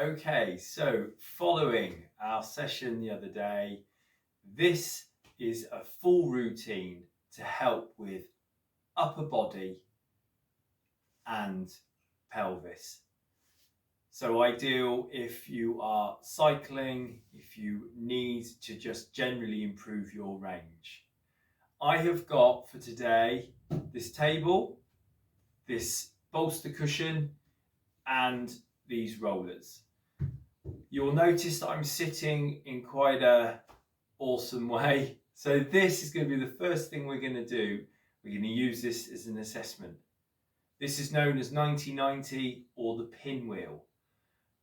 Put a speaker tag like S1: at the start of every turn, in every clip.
S1: Okay, so following our session the other day, this is a full routine to help with upper body and pelvis. So ideal if you are cycling, if you need to just generally improve your range. I have got for today this table, this bolster cushion, and these rollers. You'll notice that I'm sitting in quite a awesome way. So this is going to be the first thing we're going to do. We're going to use this as an assessment. This is known as 90-90 or the pinwheel.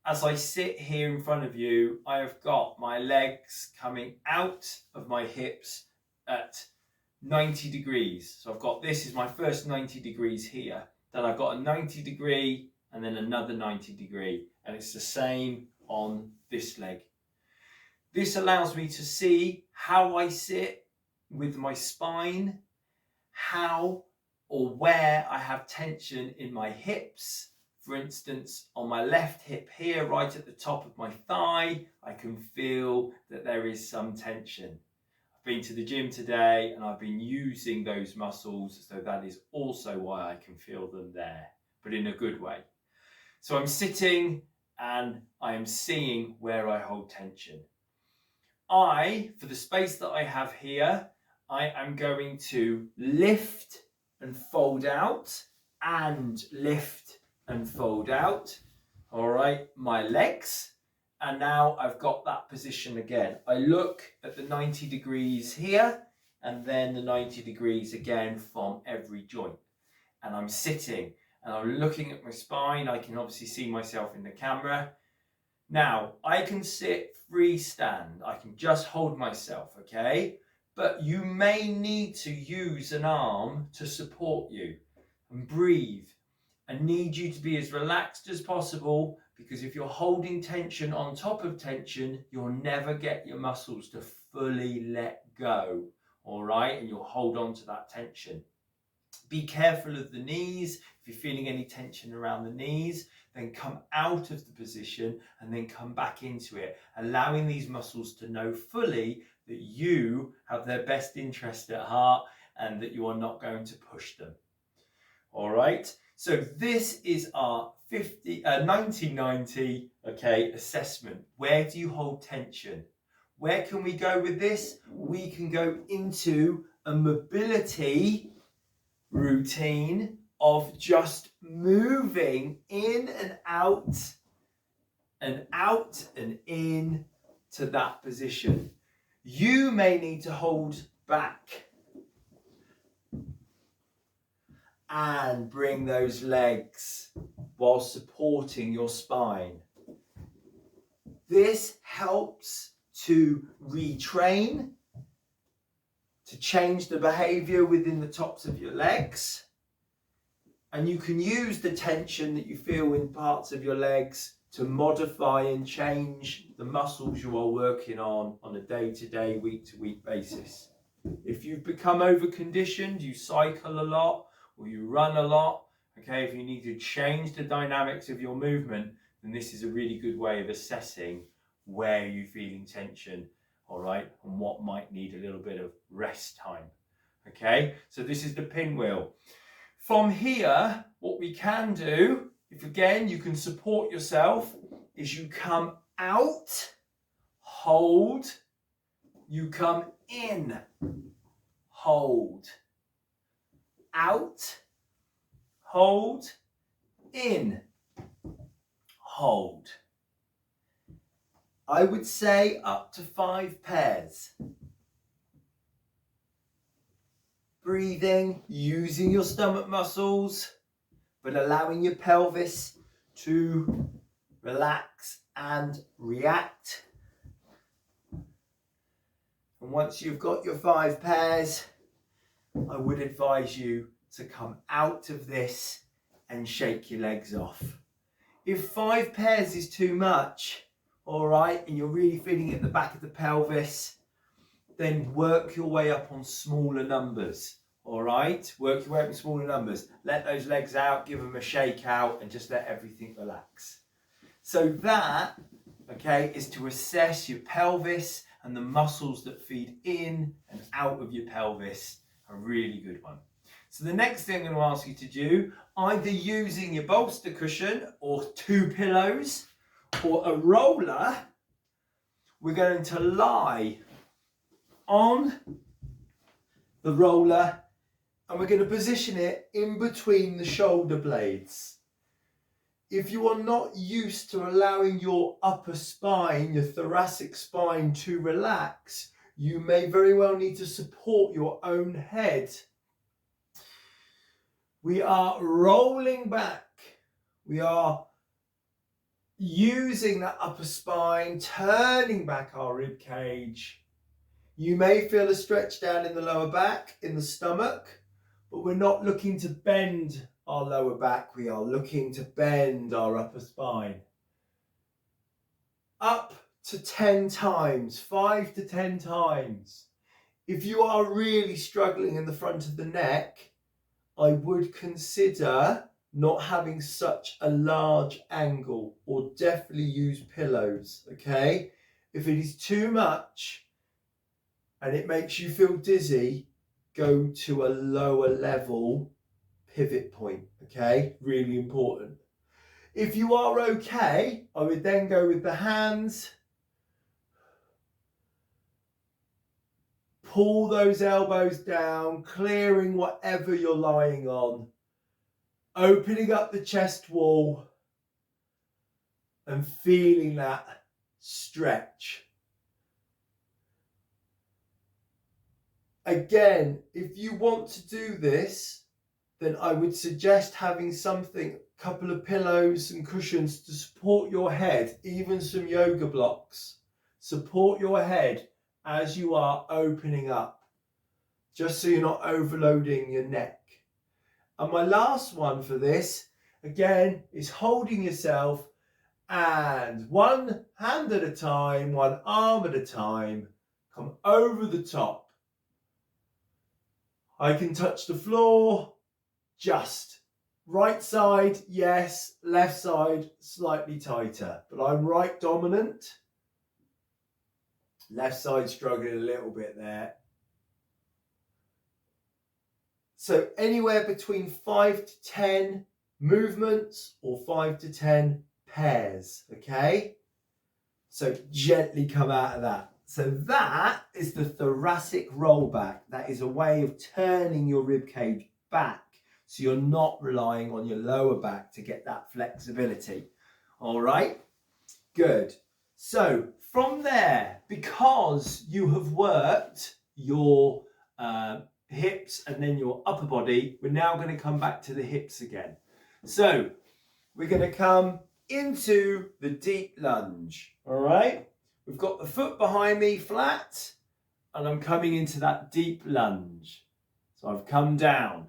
S1: As I sit here in front of you, I have got my legs coming out of my hips at 90 degrees. So I've got, this is my first 90 degrees here. Then I've got a 90 degree and then another 90 degree. And it's the same on this leg. This allows me to see how I sit with my spine, how or where I have tension in my hips. For instance, on my left hip here, right at the top of my thigh, I can feel that there is some tension. I've been to the gym today and I've been using those muscles, so that is also why I can feel them there, but in a good way. So I'm sitting and I am seeing where I hold tension. For the space that I have here, I am going to lift and fold out and lift and fold out. All right, my legs. And now I've got that position again. I look at the 90 degrees here and then the 90 degrees again from every joint. And I'm sitting and I'm looking at my spine. I can obviously see myself in the camera. Now, I can sit freestand. I can just hold myself, okay? But you may need to use an arm to support you and breathe. I need you to be as relaxed as possible, because if you're holding tension on top of tension, you'll never get your muscles to fully let go, all right? And you'll hold on to that tension. Be careful of the knees. If you're feeling any tension around the knees, then come out of the position and then come back into it, allowing these muscles to know fully that you have their best interest at heart and that you are not going to push them. All right, so this is our 90-90 assessment. Where do you hold tension? Where can we go with this? We can go into a mobility routine of just moving in and out and in to that position. You may need to hold back and bring those legs while supporting your spine. This helps to retrain, to change the behavior within the tops of your legs. And you can use the tension that you feel in parts of your legs to modify and change the muscles you are working on a day-to-day, week-to-week basis. If you've become over-conditioned, you cycle a lot or you run a lot, okay, if you need to change the dynamics of your movement, then this is a really good way of assessing where you're feeling tension, all right, and what might need a little bit of rest time, okay? So this is the pinwheel. From here, what we can do, if again you can support yourself, is you come out, hold, you come in, hold, out, hold, in, hold. I would say up to 5 pairs. Breathing, using your stomach muscles, but allowing your pelvis to relax and react. And once you've got your 5 pairs, I would advise you to come out of this and shake your legs off. If 5 pairs is too much, all right, and you're really feeling it at the back of the pelvis, then work your way up on smaller numbers, all right? Work your way up in smaller numbers. Let those legs out, give them a shake out, and just let everything relax. So that, okay, is to assess your pelvis and the muscles that feed in and out of your pelvis. A really good one. So the next thing I'm going to ask you to do, either using your bolster cushion or 2 pillows or a roller, we're going to lie on the roller and we're going to position it in between the shoulder blades. If you are not used to allowing your upper spine, your thoracic spine to relax, you may very well need to support your own head. We are rolling back. We are using that upper spine, turning back our rib cage. You may feel a stretch down in the lower back, in the stomach, but we're not looking to bend our lower back. We are looking to bend our upper spine. Up to 10 times, 5 to 10 times. If you are really struggling in the front of the neck, I would consider not having such a large angle, or definitely use pillows, okay? If it is too much and it makes you feel dizzy, go to a lower level pivot point, okay? Really important. If you are okay, I would then go with the hands. Pull those elbows down, clearing whatever you're lying on. Opening up the chest wall and feeling that stretch. Again, if you want to do this, then I would suggest having something, a couple of pillows and cushions to support your head, even some yoga blocks. Support your head as you are opening up, just so you're not overloading your neck. And my last one for this, again, is holding yourself and one hand at a time, one arm at a time, come over the top. I can touch the floor, just right side, yes, left side, slightly tighter, but I'm right dominant. Left side struggling a little bit there. So anywhere between 5 to 10 movements or 5 to 10 pairs, okay? So gently come out of that. So that is the thoracic rollback. That is a way of turning your rib cage back so you're not relying on your lower back to get that flexibility. All right, good. So from there, because you have worked your hips and then your upper body, we're now going to come back to the hips again. So we're going to come into the deep lunge. All right, we've got the foot behind me flat and I'm coming into that deep lunge. So I've come down.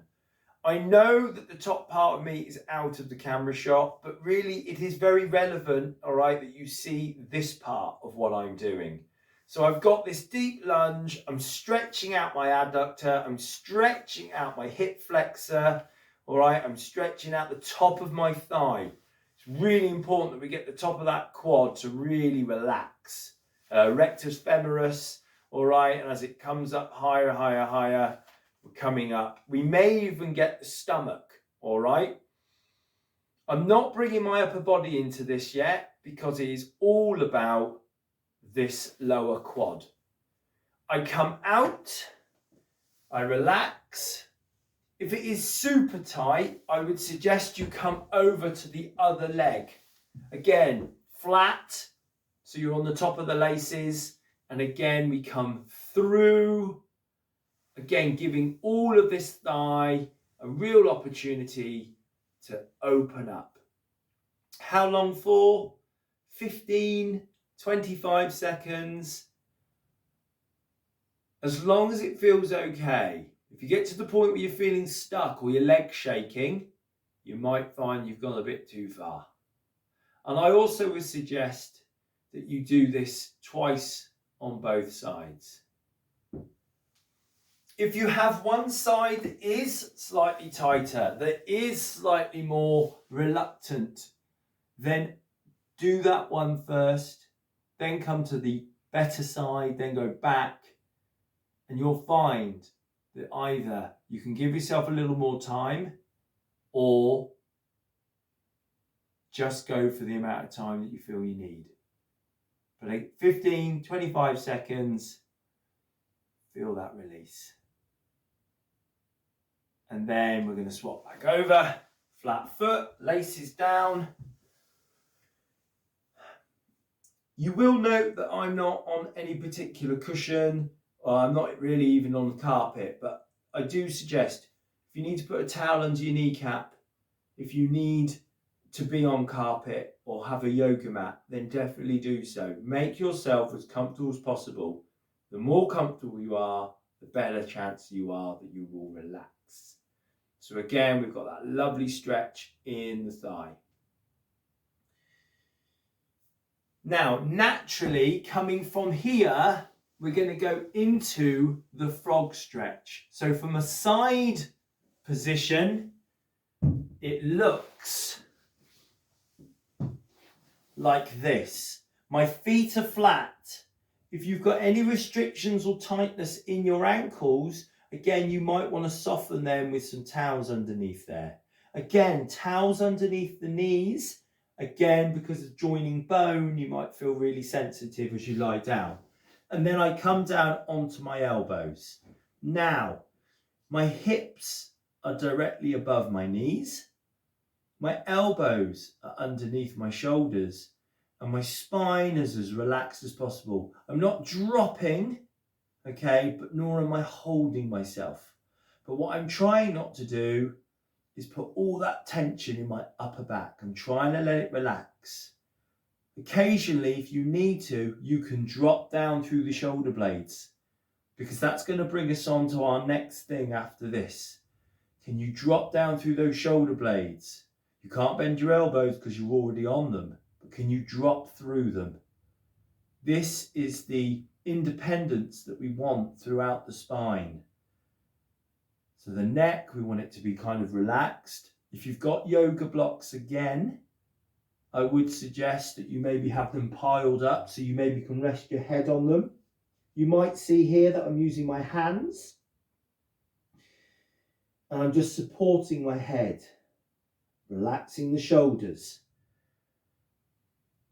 S1: I know that the top part of me is out of the camera shot, but really it is very relevant, all right, that you see this part of what I'm doing. So I've got this deep lunge, I'm stretching out my adductor, I'm stretching out my hip flexor, all right, I'm stretching out the top of my thigh. It's really important that we get the top of that quad to really relax. Rectus femoris, all right, and as it comes up higher, higher, higher, we're coming up. We may even get the stomach, all right? I'm not bringing my upper body into this yet because it is all about this lower quad. I come out, I relax. If it is super tight, I would suggest you come over to the other leg. Again, flat, so you're on the top of the laces. And again, we come through. Again, giving all of this thigh a real opportunity to open up. How long for? 15, 25 seconds. As long as it feels okay. If you get to the point where you're feeling stuck or your leg's shaking, you might find you've gone a bit too far. And I also would suggest that you do this twice on both sides. If you have one side that is slightly tighter, that is slightly more reluctant, then Do that one first, then come to the better side, then go back, and you'll find that either you can give yourself a little more time or just go for the amount of time that you feel you need. But like 15, 25 seconds, feel that release. And then we're going to swap back over, flat foot, laces down. You will note that I'm not on any particular cushion, or I'm not really even on the carpet, but I do suggest if you need to put a towel under your kneecap, if you need to be on carpet or have a yoga mat, then definitely do so. Make yourself as comfortable as possible. The more comfortable you are, the better chance you are that you will relax. So again, we've got that lovely stretch in the thigh. Now, naturally, coming from here, we're going to go into the frog stretch. So from a side position, it looks like this. My feet are flat. If you've got any restrictions or tightness in your ankles, again, you might want to soften them with some towels underneath there. Again, towels underneath the knees. Again, because of joining bone, you might feel really sensitive as you lie down. And then I come down onto my elbows. Now, my hips are directly above my knees. My elbows are underneath my shoulders. And my spine is as relaxed as possible. I'm not dropping, okay, but nor am I holding myself. But what I'm trying not to do is put all that tension in my upper back. I'm trying to let it relax. Occasionally, if you need to, you can drop down through the shoulder blades, because that's going to bring us on to our next thing after this. Can you drop down through those shoulder blades? You can't bend your elbows because you're already on them, but can you drop through them? This is the independence that we want throughout the spine. So the neck, we want it to be kind of relaxed. If you've got yoga blocks again, I would suggest that you maybe have them piled up so you maybe can rest your head on them. You might see here that I'm using my hands and I'm just supporting my head, relaxing the shoulders.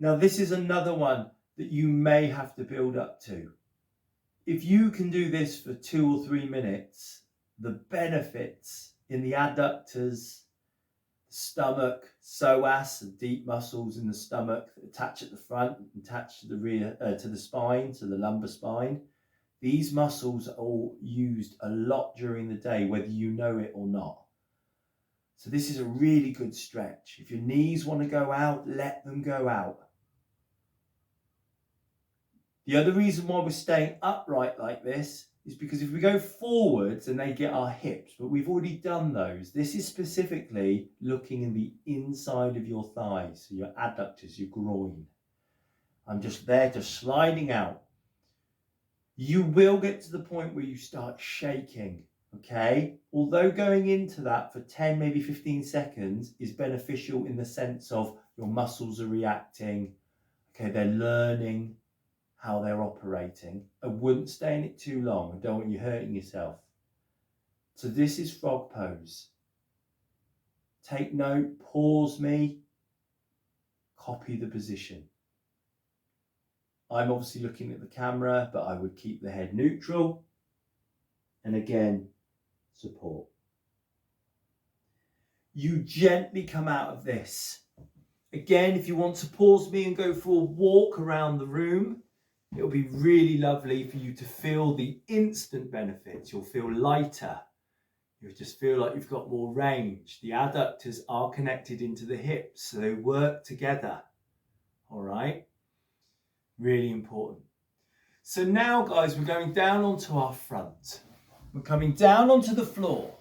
S1: Now this is another one that you may have to build up to. If you can do this for 2 or 3 minutes, the benefits in the adductors, stomach, psoas, the deep muscles in the stomach that attach at the front, attach to the rear, to the spine, to the lumbar spine. These muscles are all used a lot during the day, whether you know it or not. So this is a really good stretch. If your knees want to go out, let them go out. The other reason why we're staying upright like this is because if we go forwards and they get our hips, but we've already done those. This is specifically looking in the inside of your thighs, so your adductors, your groin. I'm just there, just sliding out. You will get to the point where you start shaking, okay? Although going into that for 10, maybe 15 seconds is beneficial in the sense of your muscles are reacting, okay, they're learning how they're operating. I wouldn't stay in it too long. I don't want you hurting yourself. So this is frog pose. Take note, pause me, copy the position. I'm obviously looking at the camera, but I would keep the head neutral. And again, support. You gently come out of this. Again, if you want to pause me and go for a walk around the room, it'll be really lovely for you to feel the instant benefits. You'll feel lighter. You'll just feel like you've got more range. The adductors are connected into the hips, so they work together. All right? Really important. So now, guys, we're going down onto our front. We're coming down onto the floor.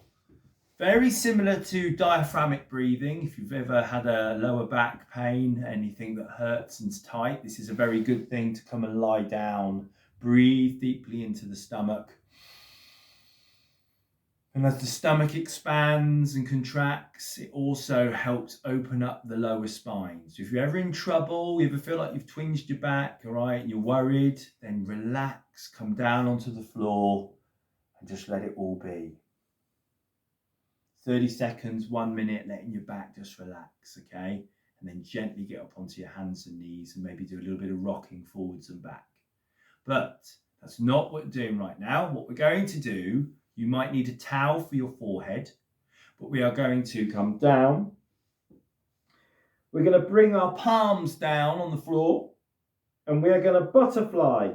S1: Very similar to diaphragmic breathing. If you've ever had a lower back pain, anything that hurts and's tight, this is a very good thing to come and lie down. Breathe deeply into the stomach. And as the stomach expands and contracts, it also helps open up the lower spine. So if you're ever in trouble, you ever feel like you've twinged your back, all right, and you're worried, then relax, come down onto the floor and just let it all be. 30 seconds, 1 minute, letting your back just relax, okay? And then gently get up onto your hands and knees and maybe do a little bit of rocking forwards and back. But that's not what we're doing right now. What we're going to do, you might need a towel for your forehead, but we are going to come down. We're going to bring our palms down on the floor and we are going to butterfly.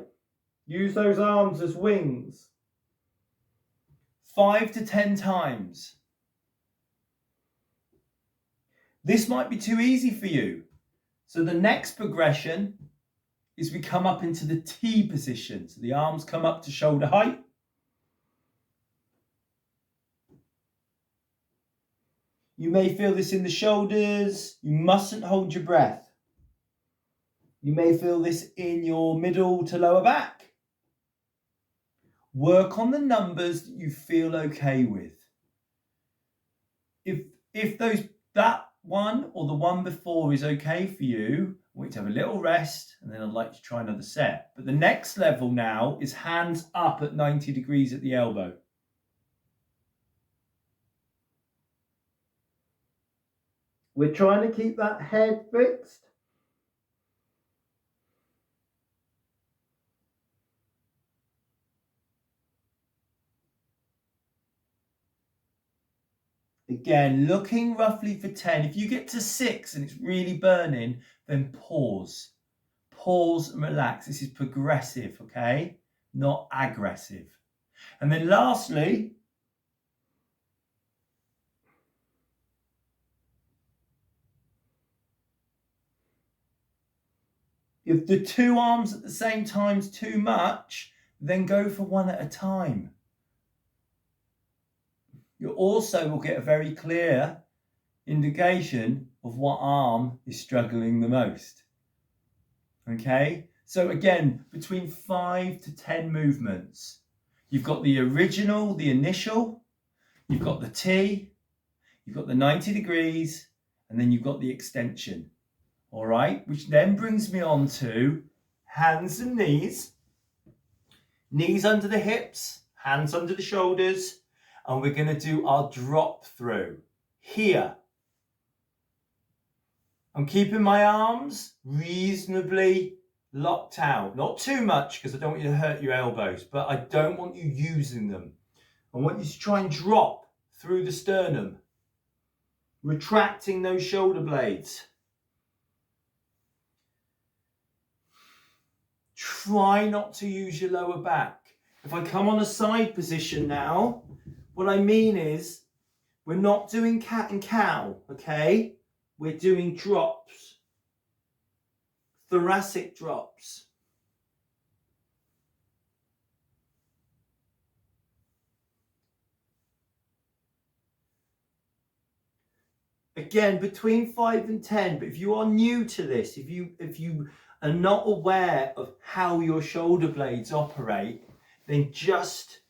S1: Use those arms as wings. 5 to 10 times. This might be too easy for you. So the next progression is we come up into the T position. So the arms come up to shoulder height. You may feel this in the shoulders. You mustn't hold your breath. You may feel this in your middle to lower back. Work on the numbers that you feel okay with. If that one or the one before is okay for you, I want you to have a little rest and then I'd like to try another set. But the next level now is hands up at 90 degrees at the elbow. We're trying to keep that head fixed. Again, looking roughly for 10. If you get to 6 and it's really burning, then pause. Pause and relax. This is progressive, okay? Not aggressive. And then lastly, if the 2 arms at the same time is too much, then go for 1 at a time. You also will get a very clear indication of what arm is struggling the most. Okay, so again, between 5 to 10 movements. You've got the original, the initial, you've got the T, you've got the 90 degrees, and then you've got the extension. All right, which then brings me on to hands and knees. Knees under the hips, hands under the shoulders, and we're going to do our drop through here. I'm keeping my arms reasonably locked out. Not too much because I don't want you to hurt your elbows, but I don't want you using them. I want you to try and drop through the sternum, retracting those shoulder blades. Try not to use your lower back. If I come on a side position now, what I mean is we're not doing cat and cow, okay? We're doing drops, thoracic drops. Again, between 5 and 10, but if you are new to this, if you are not aware of how your shoulder blades operate, then just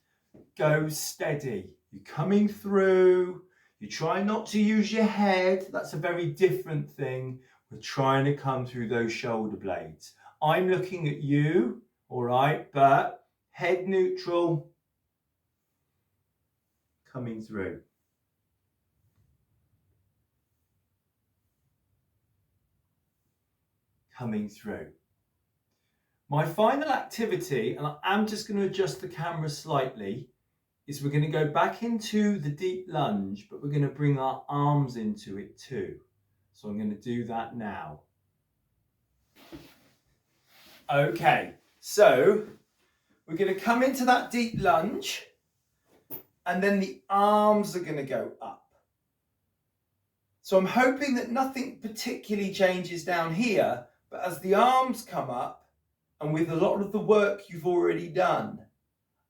S1: go steady. You're coming through, you're trying not to use your head, that's a very different thing. We're trying to come through those shoulder blades. I'm looking at you, all right, but head neutral, coming through. Coming through. My final activity, and I'm just going to adjust the camera slightly, is we're going to go back into the deep lunge, but we're going to bring our arms into it too. So I'm going to do that now. Okay, so we're going to come into that deep lunge and then the arms are going to go up. So I'm hoping that nothing particularly changes down here, but as the arms come up and with a lot of the work you've already done,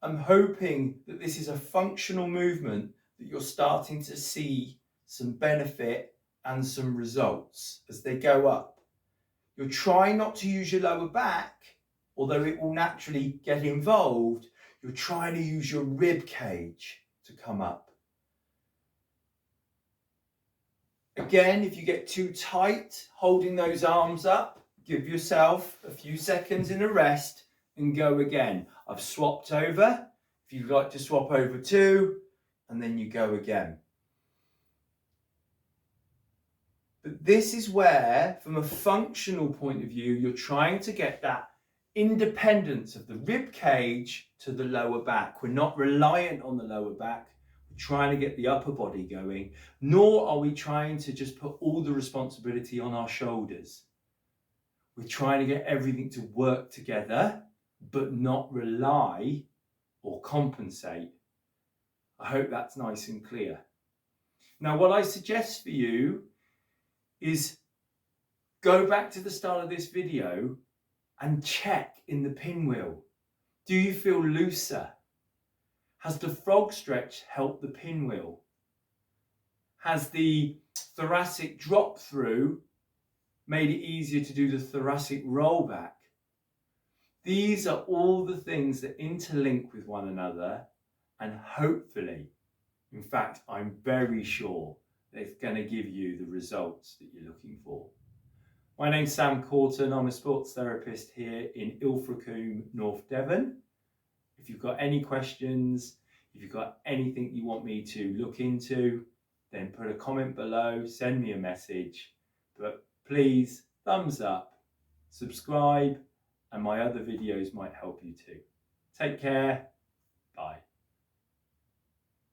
S1: I'm hoping that this is a functional movement that you're starting to see some benefit and some results as they go up. You're trying not to use your lower back, although it will naturally get involved. You're trying to use your rib cage. to come up. Again, if you get too tight holding those arms up, give yourself a few seconds in a rest and go again. I've swapped over. If you'd like to swap over too, and then you go again. But this is where, from a functional point of view, you're trying to get that independence of the rib cage to the lower back. We're not reliant on the lower back. We're trying to get the upper body going, nor are we trying to just put all the responsibility on our shoulders. We're trying to get everything to work together, but not rely or compensate. I hope that's nice and clear. Now, what I suggest for you is go back to the start of this video and check in the pinwheel. Do you feel looser? Has the frog stretch helped the pinwheel? Has the thoracic drop through made it easier to do the thoracic rollback? These are all the things that interlink with one another, and hopefully, in fact, I'm very sure they're going to give you the results that you're looking for. My name's Sam Corton. I'm a sports therapist here in Ilfracombe, North Devon. If you've got any questions, if you've got anything you want me to look into, then put a comment below, send me a message. But please, thumbs up, subscribe, and my other videos might help you too. Take care. Bye.